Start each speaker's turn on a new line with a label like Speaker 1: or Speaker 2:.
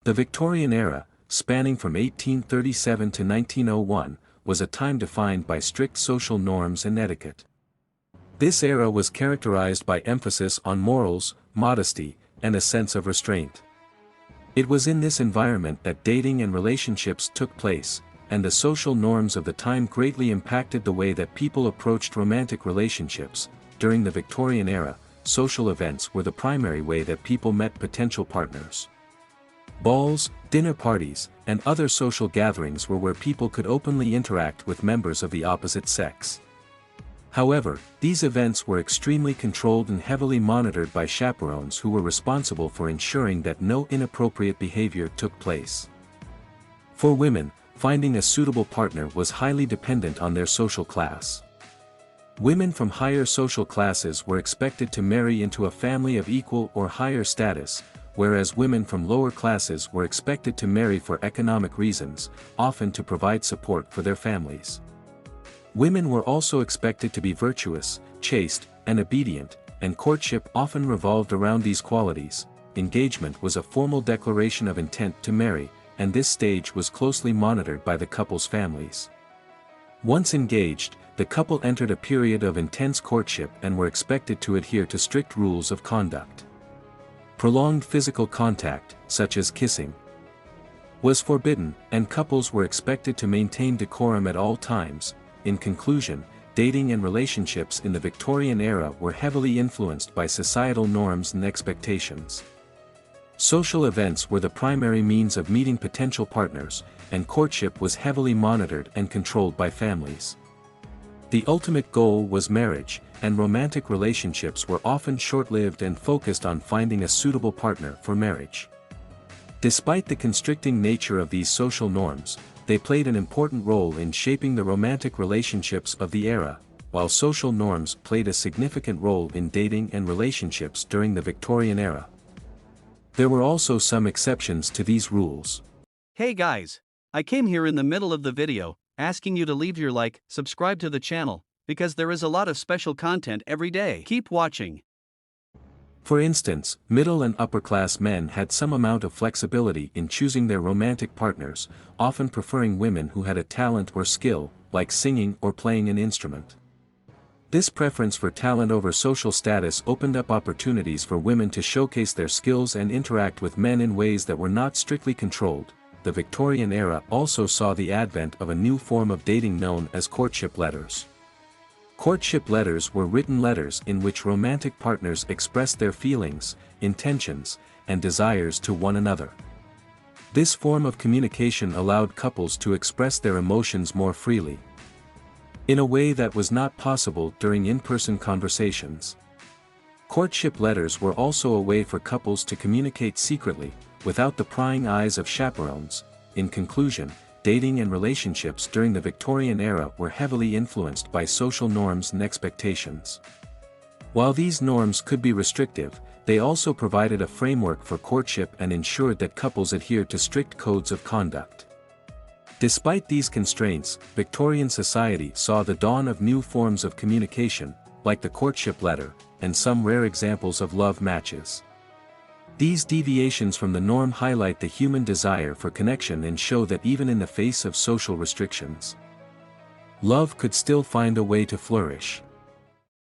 Speaker 1: The Victorian era, spanning from 1837 to 1901, was a time defined by strict social norms and etiquette. This era was characterized by emphasis on morals, modesty, and a sense of restraint. It was in this environment that dating and relationships took place, and the social norms of the time greatly impacted the way that people approached romantic relationships. During the Victorian era, social events were the primary way that people met potential partners. Balls, dinner parties, and other social gatherings were where people could openly interact with members of the opposite sex. However, these events were extremely controlled and heavily monitored by chaperones who were responsible for ensuring that no inappropriate behavior took place. For women, finding a suitable partner was highly dependent on their social class. Women from higher social classes were expected to marry into a family of equal or higher status, whereas women from lower classes were expected to marry for economic reasons, often to provide support for their families. Women were also expected to be virtuous, chaste, and obedient, and courtship often revolved around these qualities. Engagement was a formal declaration of intent to marry, and this stage was closely monitored by the couple's families. Once engaged, the couple entered a period of intense courtship and were expected to adhere to strict rules of conduct. Prolonged physical contact, such as kissing, was forbidden, and couples were expected to maintain decorum at all times. In conclusion, dating and relationships in the Victorian era were heavily influenced by societal norms and expectations. Social events were the primary means of meeting potential partners, and courtship was heavily monitored and controlled by families. The ultimate goal was marriage, and romantic relationships were often short-lived and focused on finding a suitable partner for marriage. Despite the constricting nature of these social norms, they played an important role in shaping the romantic relationships of the era, while social norms played a significant role in dating and relationships during the Victorian era. There were also some exceptions to these rules.
Speaker 2: Hey guys! I came here in the middle of the video, asking you to leave your like, subscribe to the channel, because there is a lot of special content every day. Keep watching.
Speaker 1: For instance, middle and upper-class men had some amount of flexibility in choosing their romantic partners, often preferring women who had a talent or skill, like singing or playing an instrument. This preference for talent over social status opened up opportunities for women to showcase their skills and interact with men in ways that were not strictly controlled. The Victorian era also saw the advent of a new form of dating known as courtship letters. Courtship letters were written letters in which romantic partners expressed their feelings, intentions, and desires to one another. This form of communication allowed couples to express their emotions more freely, in a way that was not possible during in-person conversations. Courtship letters were also a way for couples to communicate secretly, without the prying eyes of chaperones. In conclusion, dating and relationships during the Victorian era were heavily influenced by social norms and expectations. While these norms could be restrictive, they also provided a framework for courtship and ensured that couples adhered to strict codes of conduct. Despite these constraints, Victorian society saw the dawn of new forms of communication, like the courtship letter, and some rare examples of love matches. These deviations from the norm highlight the human desire for connection and show that even in the face of social restrictions, love could still find a way to flourish.